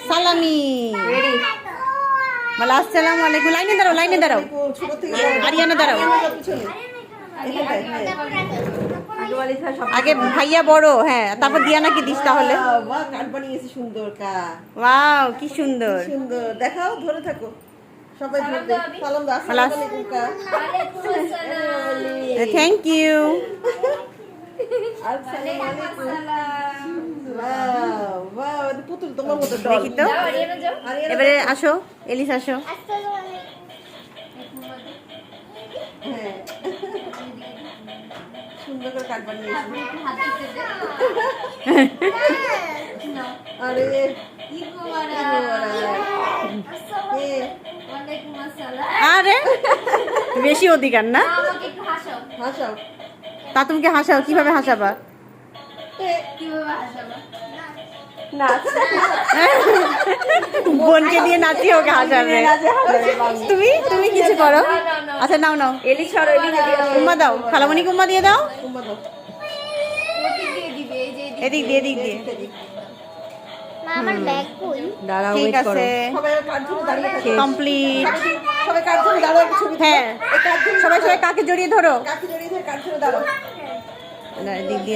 সালামি বলো আসসালামু আলাইকুম। লাইনে দাঁড়াও আরিয়ানা দাঁড়াও। আগে ভাইয়া বড়, হ্যাঁ, তারপর দিয়ানাকে দিস তাহলে। কার্ড বানিয়েছি সুন্দর ওয়াও কি সুন্দর। সুন্দর দেখাও, ধরে থাকো সবাই, ধরবে। সালাম দাও, আসসালামু আলাইকুম কা। Thank you. আসসালামু আলাইকুম। ওয়াও ওয়াও, এটা পুতুল তোমার মতো ডল। দেখি তো, এবারে আসো এলিস আসো। হ্যাঁ, সুন্দর করে কার্ড বানিয়েছি। আরে আরে বেশি অধিকার না। হাসাও। তা তুমি হাসাও, কিভাবে হাসাবা? বোনকে দিয়ে নাচিয়ে ওকে হাসাবে। তুমি তুমি কিছু করো। আচ্ছা নাও নাও, উম্মা দাও, খালামণি উম্মা দিয়ে দাও। এদিক দিয়ে আমার ব্যাগ কই? ঠিক আছে, সবাই কার্ড ধরে দাঁড়িয়ে থাকো। কমপ্লিট। সবাই কার্ড ধরে দাঁড়াও, একটা ছবি। হ্যাঁ, সবাই কাকে জড়িয়ে ধরো। কাকে জড়িয়ে ধরে কার্ড ধরে দাঁড়াও। এদিক দিয়ে